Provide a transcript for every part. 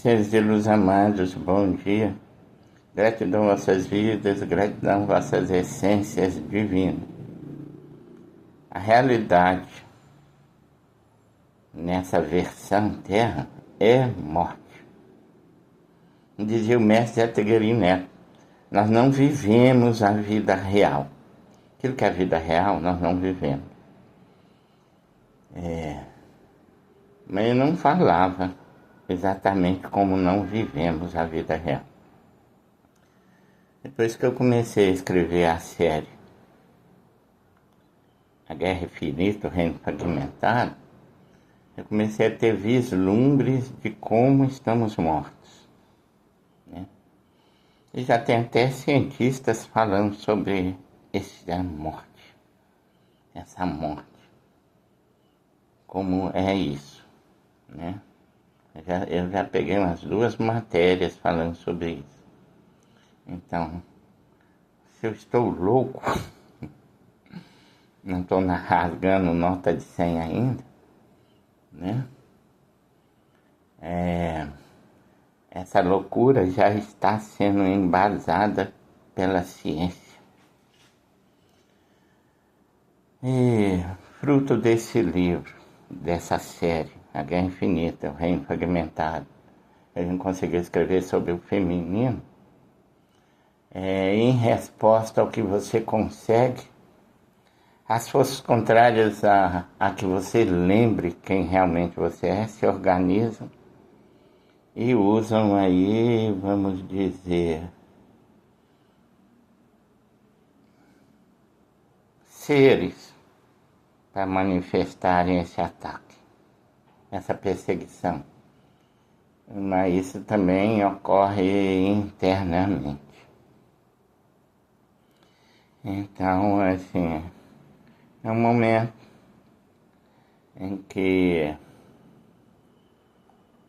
Seres de luz amados, bom dia. Gratidão vossas vidas, gratidão vossas essências divinas. A realidade nessa versão terra é morte. Dizia o mestre Ategueri Neto, nós não vivemos a vida real. Aquilo que é a vida real, nós não vivemos. Mas eu não falava exatamente como não vivemos a vida real. Depois que eu comecei a escrever a série A Guerra Infinita, o Reino Fragmentado, eu comecei a ter vislumbres de como estamos mortos, né? E já tem até cientistas falando sobre essa morte, como é isso, né? Eu já peguei umas 2 matérias falando sobre isso. Então, se eu estou louco, não estou rasgando nota de 100 ainda, né? Essa loucura já está sendo embasada pela ciência. E fruto desse livro, dessa série, A Guerra Infinita, o Reino Fragmentado, a gente conseguiu escrever sobre o feminino, em resposta ao que você consegue, as forças contrárias a que você lembre quem realmente você é, se organizam e usam aí, vamos dizer, seres para manifestarem esse ataque, essa perseguição. Mas isso também ocorre internamente. Então, assim, é um momento em que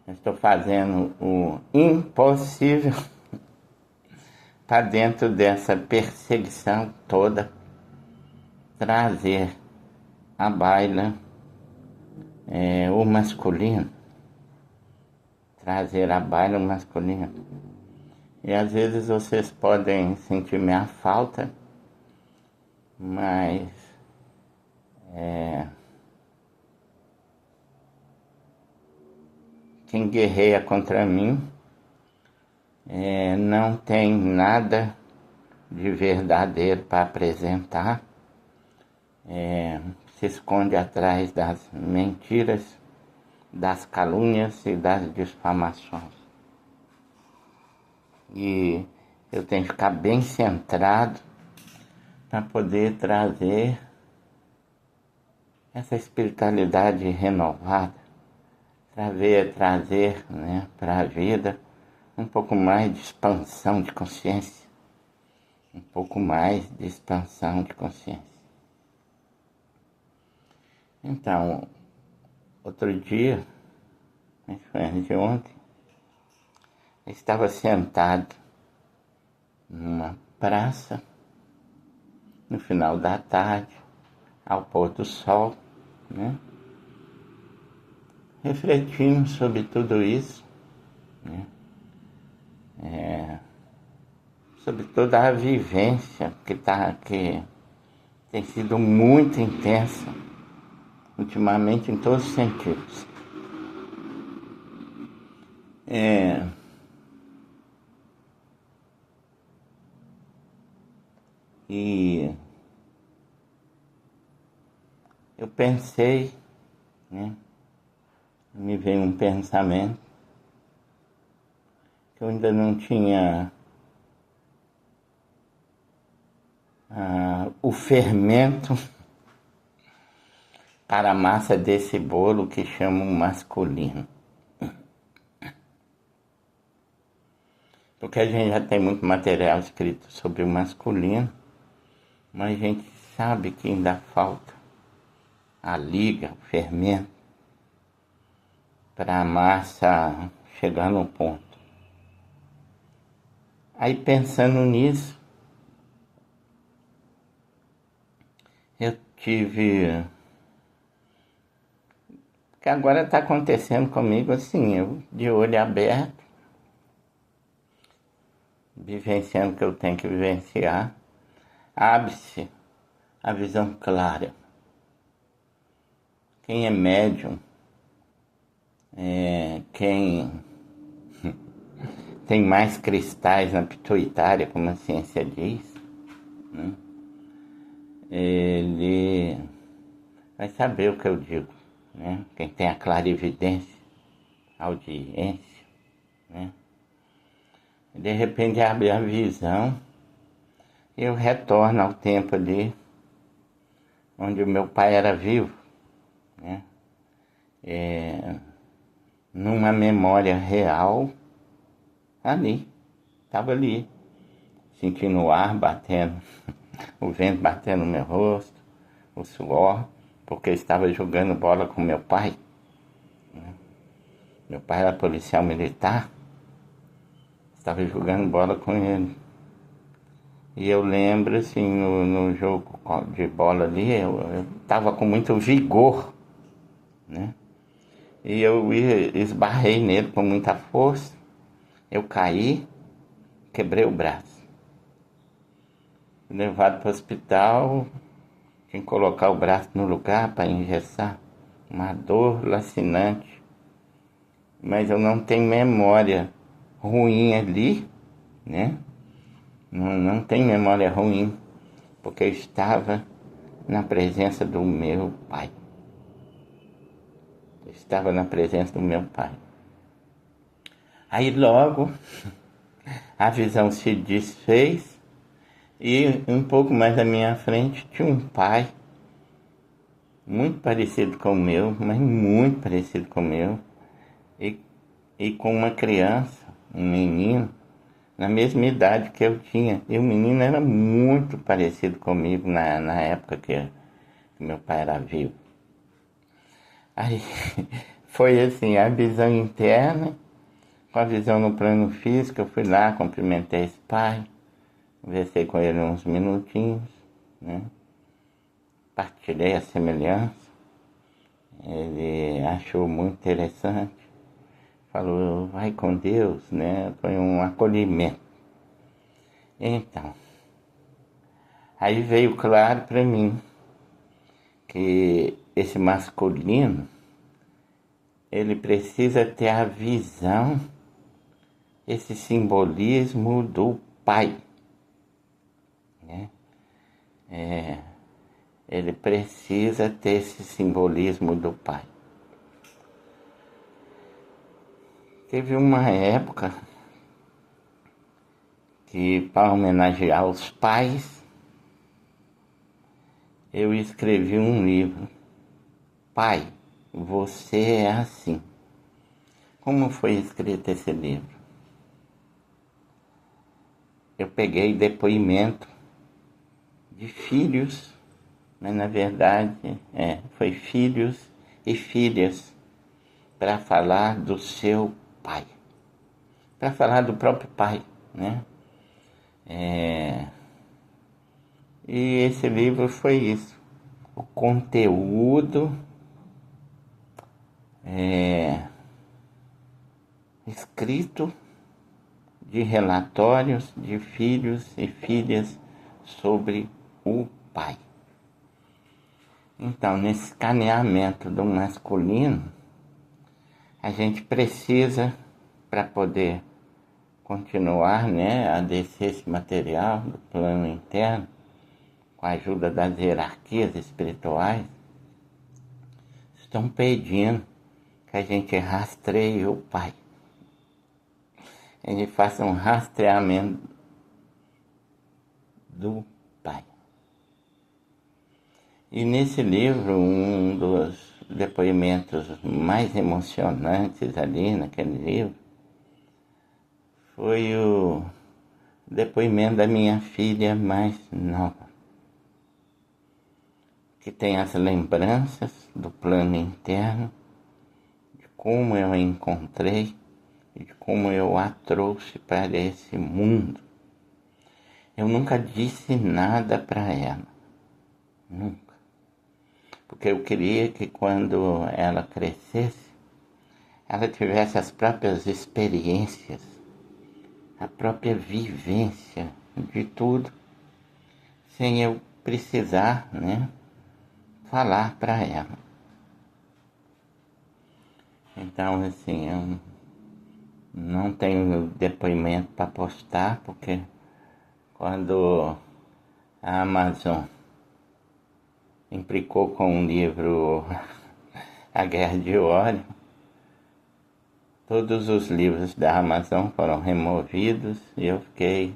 eu estou fazendo o impossível para dentro dessa perseguição toda, trazer à baila o masculino. Trazer à baila o masculino. E às vezes vocês podem sentir minha falta, mas quem guerreia contra mim não tem nada de verdadeiro para apresentar, se esconde atrás das mentiras, das calúnias e das difamações. E eu tenho que ficar bem centrado para poder trazer essa espiritualidade renovada, trazer, né, para a vida um pouco mais de expansão de consciência, um pouco mais de expansão de consciência. Então, outro dia, foi antes de ontem, eu estava sentado numa praça, no final da tarde, ao pôr do sol, né? Refletindo sobre tudo isso, né? Sobre toda a vivência que tem sido muito intensa, ultimamente em todos os sentidos. E eu pensei, né? Me veio um pensamento que eu ainda não tinha o fermento para a massa desse bolo que chamam masculino. Porque a gente já tem muito material escrito sobre o masculino, mas a gente sabe que ainda falta a liga, o fermento, para a massa chegar no ponto. Aí pensando nisso, eu tive... que agora está acontecendo comigo assim, eu de olho aberto, vivenciando o que eu tenho que vivenciar, abre-se a visão clara. Quem é médium, quem tem mais cristais na pituitária, como a ciência diz, né? Ele vai saber o que eu digo, né? Quem tem a clarividência, a audiência, né? De repente abre a visão e eu retorno ao tempo ali onde o meu pai era vivo, né? Numa memória real, ali, estava ali, sentindo o ar batendo, o vento batendo no meu rosto, o suor, porque eu estava jogando bola com meu pai, né? Meu pai era policial militar, estava jogando bola com ele. E eu lembro, assim, no jogo de bola ali, eu estava com muito vigor, né? E eu esbarrei nele com muita força, eu caí, quebrei o braço. Fui levado para o hospital, tinha que colocar o braço no lugar para engessar, uma dor lacinante. Mas eu não tenho memória ruim ali, né? Não tenho memória ruim, porque eu estava na presença do meu pai. Eu estava na presença do meu pai. Aí logo a visão se desfez e um pouco mais à minha frente tinha um pai muito parecido com o meu, mas muito parecido com o meu, e, e com uma criança, um menino, na mesma idade que eu tinha. E o menino era muito parecido comigo na época que meu pai era vivo. Aí foi assim, a visão interna, com a visão no plano físico, eu fui lá, cumprimentei esse pai, conversei com ele uns minutinhos, né? Partilhei a semelhança, ele achou muito interessante, falou, vai com Deus, né? Foi um acolhimento. Então, aí veio claro para mim que esse masculino, ele precisa ter a visão, esse simbolismo do pai, né? Ele precisa ter esse simbolismo do pai. Teve uma época que, para homenagear os pais, eu escrevi um livro. Pai, você é assim. Como foi escrito esse livro? Eu peguei depoimento de filhos, mas na verdade foi filhos e filhas para falar do seu pai, para falar do próprio pai, né? E esse livro foi isso. O conteúdo escrito de relatórios de filhos e filhas sobre o pai. Então, nesse escaneamento do masculino, a gente precisa, para poder continuar, né, a descer esse material do plano interno, com a ajuda das hierarquias espirituais, estão pedindo que a gente rastreie o pai. A gente faça um rastreamento do pai. E nesse livro, um dos depoimentos mais emocionantes ali naquele livro foi o depoimento da minha filha mais nova, que tem as lembranças do plano interno, de como eu a encontrei e de como eu a trouxe para esse mundo. Eu nunca disse nada para ela, nunca. Porque eu queria que quando ela crescesse, ela tivesse as próprias experiências, a própria vivência de tudo, sem eu precisar, né, falar para ela. Então, assim, eu não tenho depoimento para postar, porque quando a Amazon implicou com o livro A Guerra de Órion, todos os livros da Amazon foram removidos e eu fiquei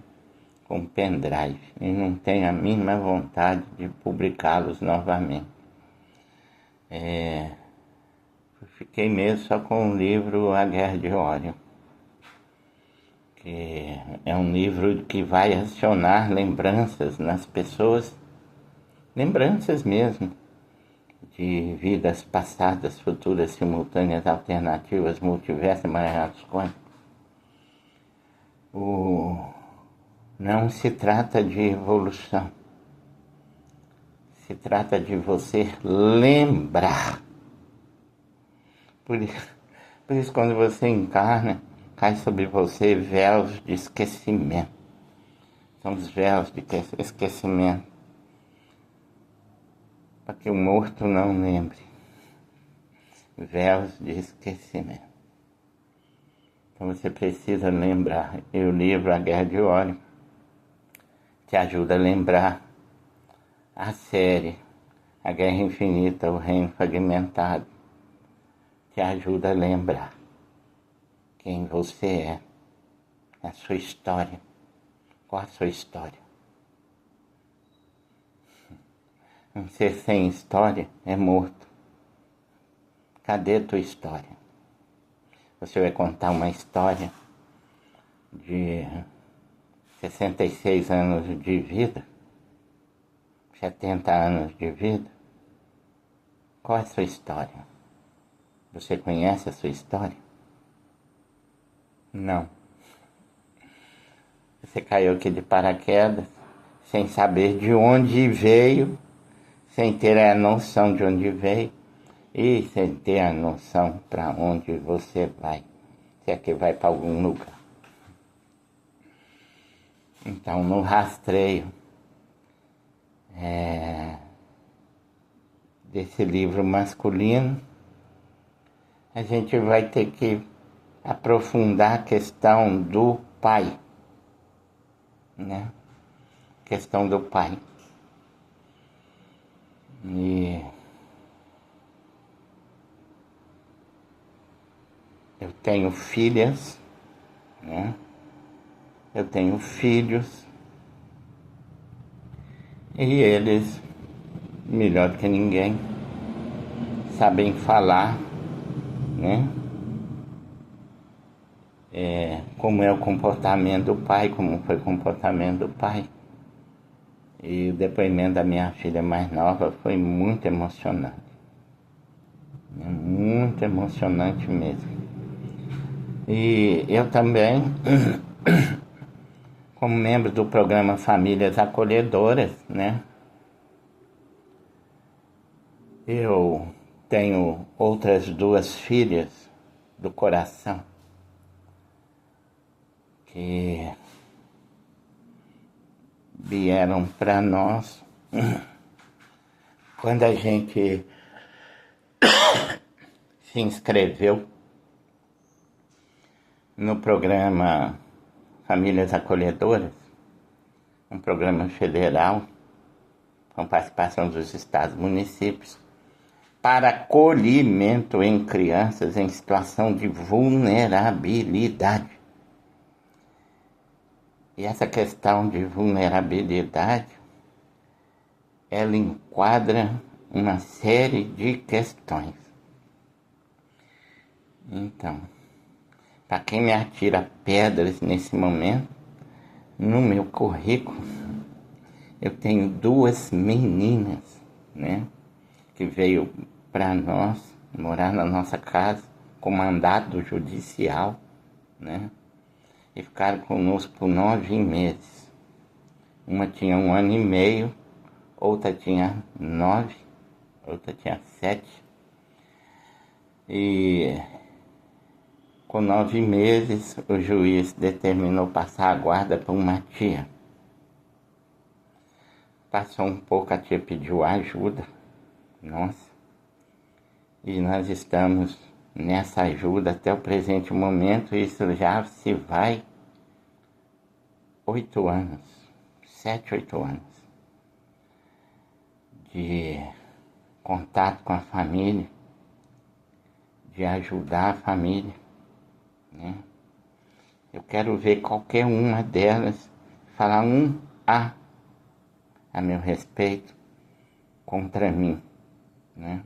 com pendrive e não tenho a mínima vontade de publicá-los novamente. Fiquei mesmo só com o livro A Guerra de Órion, que é um livro que vai acionar lembranças nas pessoas, lembranças mesmo, de vidas passadas, futuras, simultâneas, alternativas, multiverso, emaranhados quânticos. Não se trata de evolução, se trata de você lembrar. Por isso quando você encarna, cai sobre você véus de esquecimento. São os véus de esquecimento, para que o morto não lembre. Véus de esquecimento. Então você precisa lembrar. E o livro A Guerra de Órion te ajuda a lembrar. A série A Guerra Infinita, o Reino Fragmentado, te ajuda a lembrar quem você é, a sua história. Qual a sua história? Um ser sem história é morto. Cadê a tua história? Você vai contar uma história de 66 anos de vida, 70 anos de vida? Qual é a sua história? Você conhece a sua história? Não. Você caiu aqui de paraquedas, sem saber de onde veio, sem ter a noção de onde veio e sem ter a noção para onde você vai, se é que vai para algum lugar. Então, no rastreio desse livro masculino, a gente vai ter que aprofundar a questão do pai, né? Questão do pai. E eu tenho filhas, né? Eu tenho filhos, e eles, melhor que ninguém, sabem falar, né? Como é o comportamento do pai, como foi o comportamento do pai. E o depoimento da minha filha mais nova foi muito emocionante. Muito emocionante mesmo. E eu também, como membro do programa Famílias Acolhedoras, né? Eu tenho outras 2 filhas do coração que vieram para nós quando a gente se inscreveu no programa Famílias Acolhedoras, um programa federal com participação dos estados e municípios para acolhimento em crianças em situação de vulnerabilidade. E essa questão de vulnerabilidade, ela enquadra uma série de questões. Então, para quem me atira pedras nesse momento, no meu currículo, eu tenho 2 meninas, né, que veio para nós, morar na nossa casa, com mandado judicial, né, e ficaram conosco por 9 meses. Uma tinha 1 ano e meio, outra tinha 9, outra tinha 7. E Com 9 meses, o juiz determinou passar a guarda para uma tia. Passou um pouco, a tia pediu ajuda, nossa, e nós estamos nessa ajuda até o presente momento. Isso já se vai 8 anos, 7, 8 anos de contato com a família, de ajudar a família, né? Eu quero ver qualquer uma delas falar um a meu respeito contra mim, né?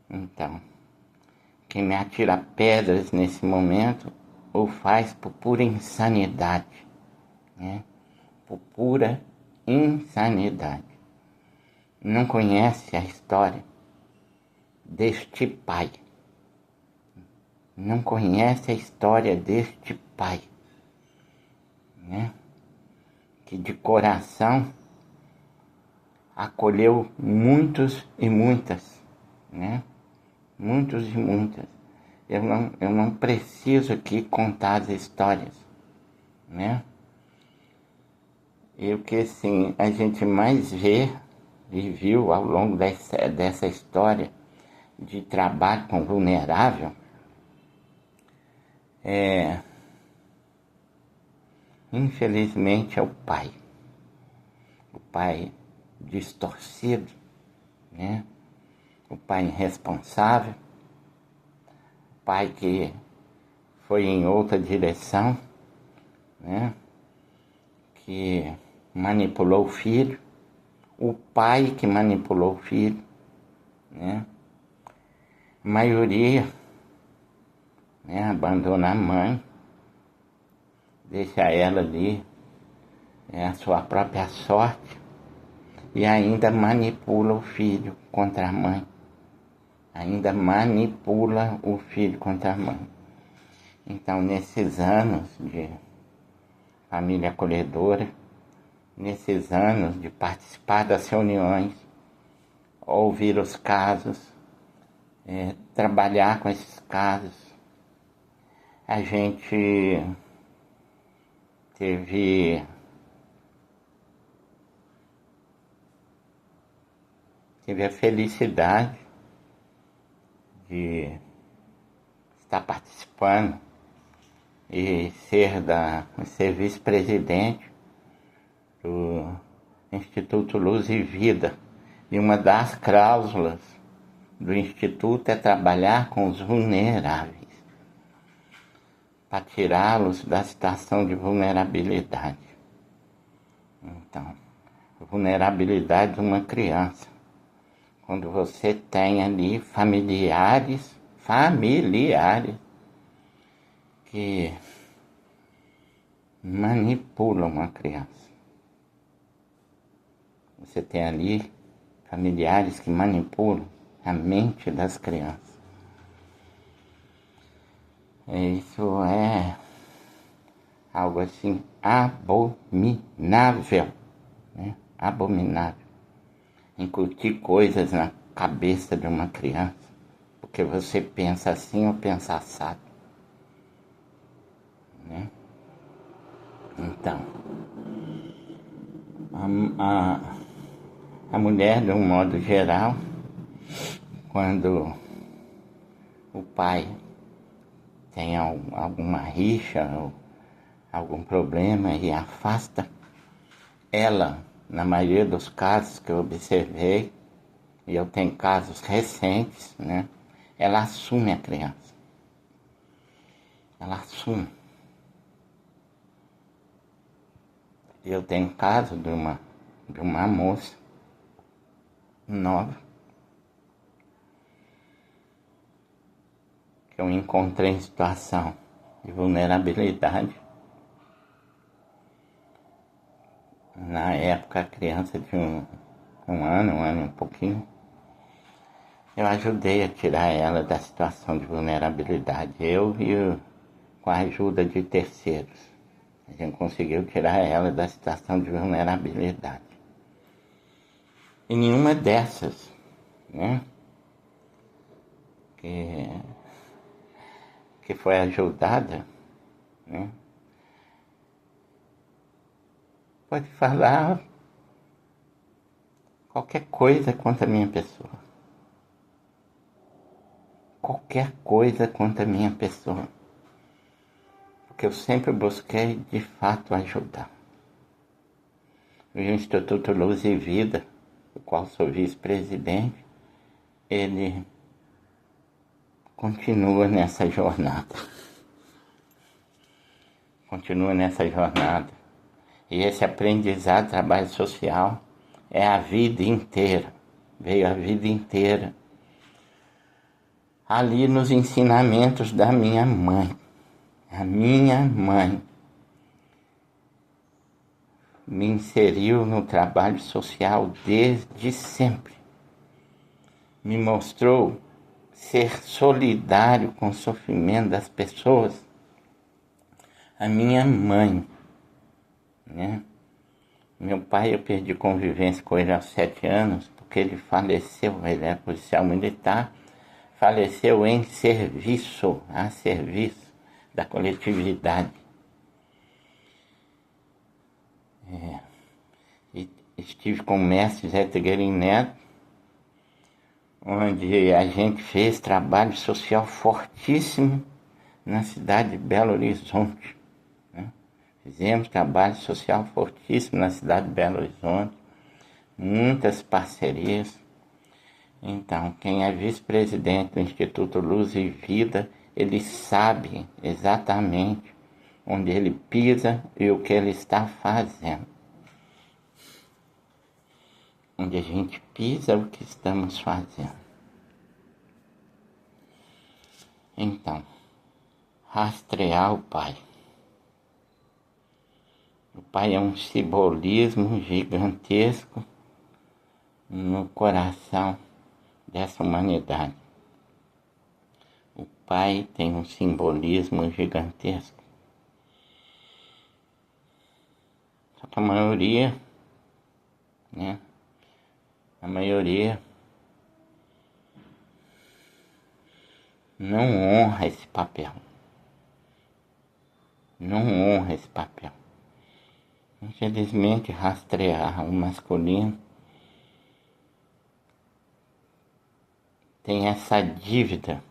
Então, quem me atira pedras nesse momento o faz por pura insanidade, né? Por pura insanidade. Não conhece a história deste pai. Não conhece a história deste pai, né? Que de coração acolheu muitos e muitas, né? Muitos e muitas. Eu não preciso aqui contar as histórias, né? E o que assim, a gente mais vê e viu ao longo dessa história de trabalho com vulnerável infelizmente é o pai distorcido, né? O pai irresponsável, o pai que foi em outra direção, né? Que manipulou o filho, o pai que manipulou o filho, né? A maioria, né, abandona a mãe, deixa ela ali, a sua própria sorte, e ainda manipula o filho contra a mãe. Ainda manipula o filho contra a mãe. Então, nesses anos de família acolhedora, nesses anos de participar das reuniões, ouvir os casos, trabalhar com esses casos, a gente teve a felicidade de estar participando e ser vice-presidente do Instituto Luz e Vida. E uma das cláusulas do Instituto é trabalhar com os vulneráveis, para tirá-los da situação de vulnerabilidade. Então, vulnerabilidade de uma criança. Quando você tem ali familiares que manipulam a criança. Você tem ali familiares que manipulam a mente das crianças. Isso é algo assim abominável, né? Abominável. Incutir coisas na cabeça de uma criança, porque você pensa assim ou pensa assado, né? Então, a mulher, de um modo geral, quando o pai tem alguma rixa ou algum problema e afasta, ela, na maioria dos casos que eu observei, e eu tenho casos recentes, né? Ela assume a criança. Ela assume. Eu tenho caso de uma moça nova que eu encontrei em situação de vulnerabilidade. Na época, a criança de um ano e um pouquinho, eu ajudei a tirar ela da situação de vulnerabilidade. Com a ajuda de terceiros, a gente conseguiu tirar ela da situação de vulnerabilidade. E nenhuma dessas, né, que que foi ajudada, né, pode falar qualquer coisa contra a minha pessoa. Qualquer coisa contra a minha pessoa. Porque eu sempre busquei, de fato, ajudar. O Instituto Luz e Vida, do qual sou vice-presidente, ele continua nessa jornada. Continua nessa jornada. E esse aprendizado, trabalho social, é a vida inteira. Veio a vida inteira. Ali nos ensinamentos da minha mãe. A minha mãe me inseriu no trabalho social desde sempre. Me mostrou ser solidário com o sofrimento das pessoas. A minha mãe, né? Meu pai, eu perdi convivência com ele aos 7 anos, porque ele faleceu, ele é policial militar, faleceu em serviço, a serviço da coletividade. E estive com o mestre Zé Trigueirinho Neto, onde a gente fez trabalho social fortíssimo na cidade de Belo Horizonte. Né? Fizemos trabalho social fortíssimo na cidade de Belo Horizonte, muitas parcerias. Então, quem é vice-presidente do Instituto Luz e Vida, ele sabe exatamente onde ele pisa e o que ele está fazendo. Onde a gente pisa, o que estamos fazendo. Então, rastrear o Pai. O Pai é um simbolismo gigantesco no coração dessa humanidade. O Pai tem um simbolismo gigantesco. Só que a maioria, né? A maioria não honra esse papel. Não honra esse papel. Infelizmente, rastrear o masculino tem essa dívida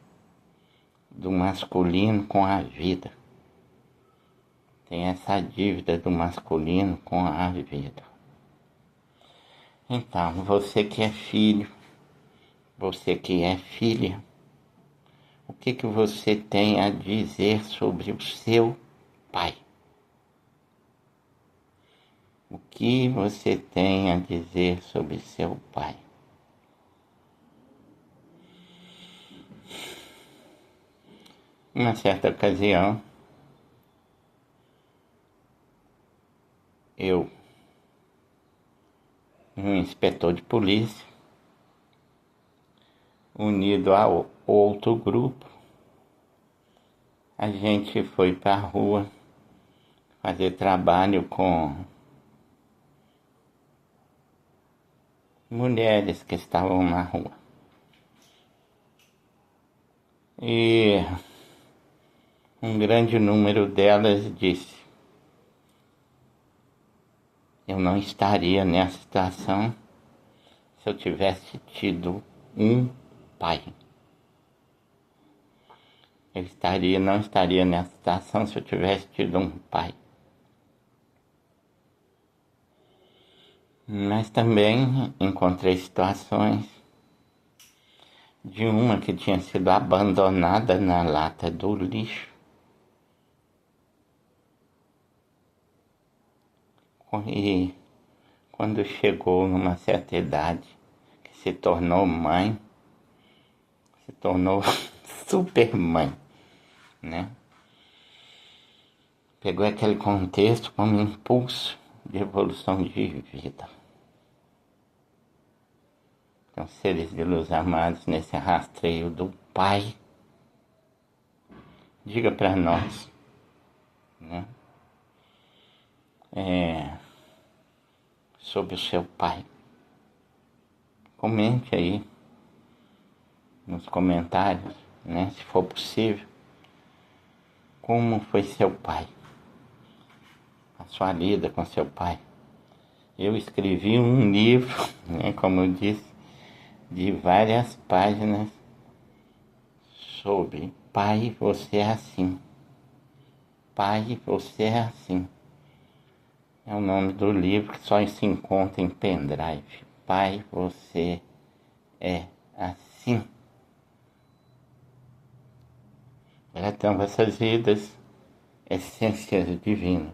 do masculino com a vida. Tem essa dívida do masculino com a vida. Então, você que é filho, você que é filha, o que você tem a dizer sobre o seu pai? O que você tem a dizer sobre seu pai? Uma certa ocasião, um inspetor de polícia, unido a outro grupo, a gente foi para a rua fazer trabalho com mulheres que estavam na rua. E um grande número delas disse: eu não estaria nessa situação se eu tivesse tido um pai. Eu não estaria nessa situação se eu tivesse tido um pai. Mas também encontrei situações de uma que tinha sido abandonada na lata do lixo. E quando chegou numa certa idade, que se tornou mãe, se tornou super mãe, né? Pegou aquele contexto como impulso de evolução de vida. Então, seres de luz amados, nesse rastreio do Pai, diga para nós, né? Sobre o seu pai. Comente aí nos comentários, né? Se for possível. como foi seu pai, a sua lida com seu pai. Eu escrevi um livro, né, como eu disse, de várias páginas sobre pai, você é assim. Pai, você é assim. É o nome do livro que só se encontra em pendrive. Pai, você é assim. Tratando essas vidas, essências divinas.